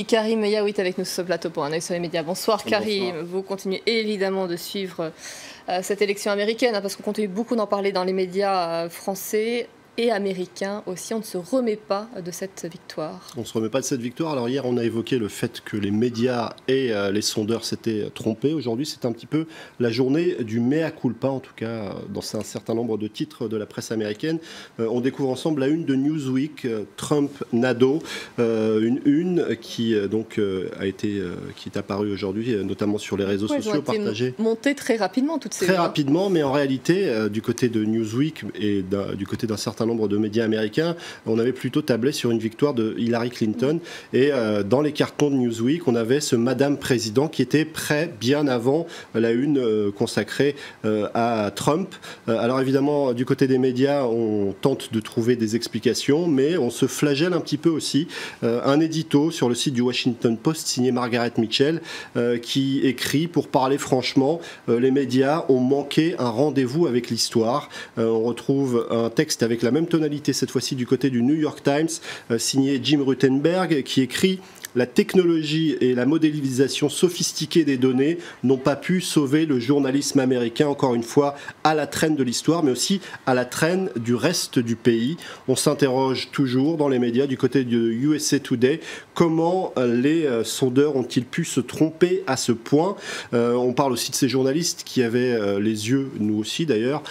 Karim Yaoui avec nous sur ce plateau pour un œil sur les médias. Bonsoir Karim, Bonsoir. vous continuez évidemment de suivre cette élection américaine parce qu'on continue beaucoup d'en parler dans les médias français et américains aussi. On ne se remet pas de cette victoire. On ne se remet pas de cette victoire. Alors hier, on a évoqué le fait que les médias et les sondeurs s'étaient trompés. Aujourd'hui, c'est un petit peu la journée du mea culpa, en tout cas dans un certain nombre de titres de la presse américaine. On découvre ensemble la une de Newsweek, Trump-Nadeau, une une qui qui est apparue aujourd'hui, notamment sur les réseaux sociaux, partagée. Montée très rapidement toutes ces très rapidement, mais en réalité, du côté de Newsweek et du côté d'un certain nombre de médias américains, on avait plutôt tablé sur une victoire de Hillary Clinton. Et dans les cartons de Newsweek, on avait ce Madame Président qui était prêt bien avant la une consacrée à Trump. Alors évidemment, du côté des médias, on tente de trouver des explications, mais on se flagelle un petit peu aussi. Un édito sur le site du Washington Post signé Margaret Mitchell qui écrit: pour parler franchement, les médias ont manqué un rendez-vous avec l'histoire. On retrouve un texte avec la même tonalité, cette fois-ci du côté du New York Times, signé Jim Rutenberg, qui écrit: la technologie et la modélisation sophistiquée des données n'ont pas pu sauver le journalisme américain, encore une fois, à la traîne de l'histoire, mais aussi à la traîne du reste du pays. On s'interroge toujours dans les médias, du côté de USA Today, comment les sondeurs ont-ils pu se tromper à ce point. On parle aussi de ces journalistes qui avaient les yeux, nous aussi d'ailleurs,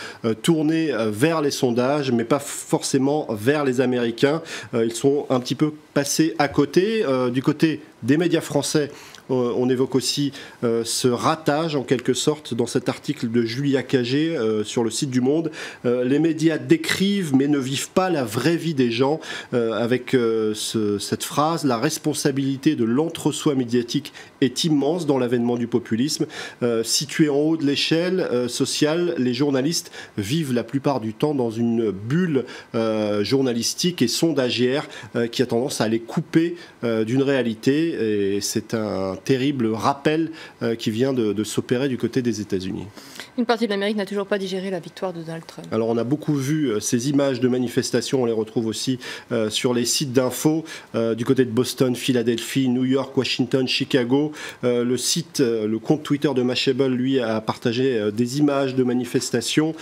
tournés vers les sondages, mais pas forcément vers les Américains. Ils sont un petit peu passés à côté. Du côté des médias français, on évoque aussi ce ratage en quelque sorte dans cet article de Julia Cagé sur le site du Monde. Les médias décrivent mais ne vivent pas la vraie vie des gens, avec cette phrase: la responsabilité de l'entre-soi médiatique est immense dans l'avènement du populisme. Situés en haut de l'échelle sociale, les journalistes vivent la plupart du temps dans une bulle journalistique et sondagière qui a tendance à les couper d'une réalité, et c'est un terrible rappel qui vient de s'opérer du côté des États-Unis. Une partie de l'Amérique n'a toujours pas digéré la victoire de Donald Trump. Alors on a beaucoup vu ces images de manifestations, on les retrouve aussi sur les sites d'infos du côté de Boston, Philadelphie, New York, Washington, Chicago. Le compte Twitter de Mashable, lui, a partagé des images de manifestations,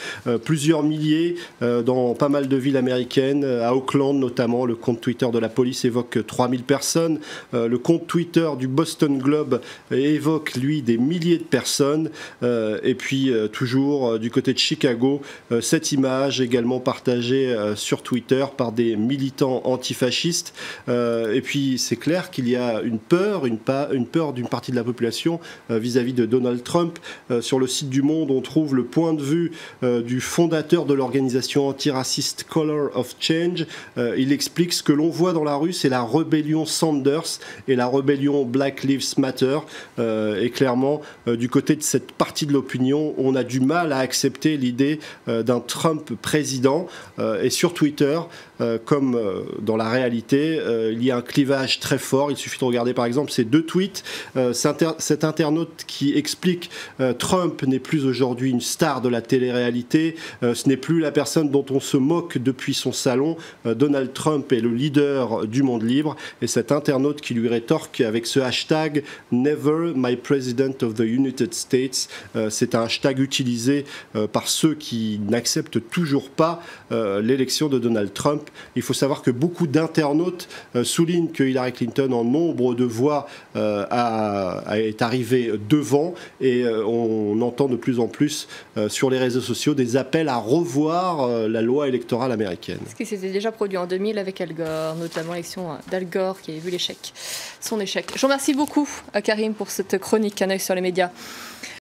plusieurs milliers dans pas mal de villes américaines, à Oakland notamment. Le compte Twitter de la police évoque 3000 personnes. Le compte Twitter du Boston Globe évoque, lui, des milliers de personnes. Et puis, toujours du côté de Chicago, cette image également partagée sur Twitter par des militants antifascistes. Et puis, c'est clair qu'il y a une peur d'une partie de la population vis-à-vis de Donald Trump. Sur le site du Monde, on trouve le point de vue du fondateur de l'organisation antiraciste Color of Change. Il explique: ce que l'on voit dans la rue, c'est la rébellion Sanders et la rébellion Black Lives Matter. Et clairement, du côté de cette partie de l'opinion, on a du mal à accepter l'idée d'un Trump président. Et sur Twitter, comme dans la réalité, il y a un clivage très fort. Il suffit de regarder par exemple ces deux tweets. Cet internaute qui explique: Trump n'est plus aujourd'hui une star de la télé-réalité, ce n'est plus la personne dont on se moque depuis son salon. Donald Trump est le leader du monde libre. Et cet internaute qui lui rétorque avec ce hashtag Never my President of the United States. C'est un hashtag utilisé par ceux qui n'acceptent toujours pas l'élection de Donald Trump. Il faut savoir que beaucoup d'internautes soulignent que Hillary Clinton, en nombre de voix, est arrivée devant, et on entend de plus en plus sur les réseaux sociaux des appels à revoir la loi électorale américaine. Ce qui s'était déjà produit en 2000 avec Al Gore, notamment l'élection d'Al Gore qui avait vu son échec. Je vous remercie beaucoup, Karim, pour cette chronique Un œil sur les médias.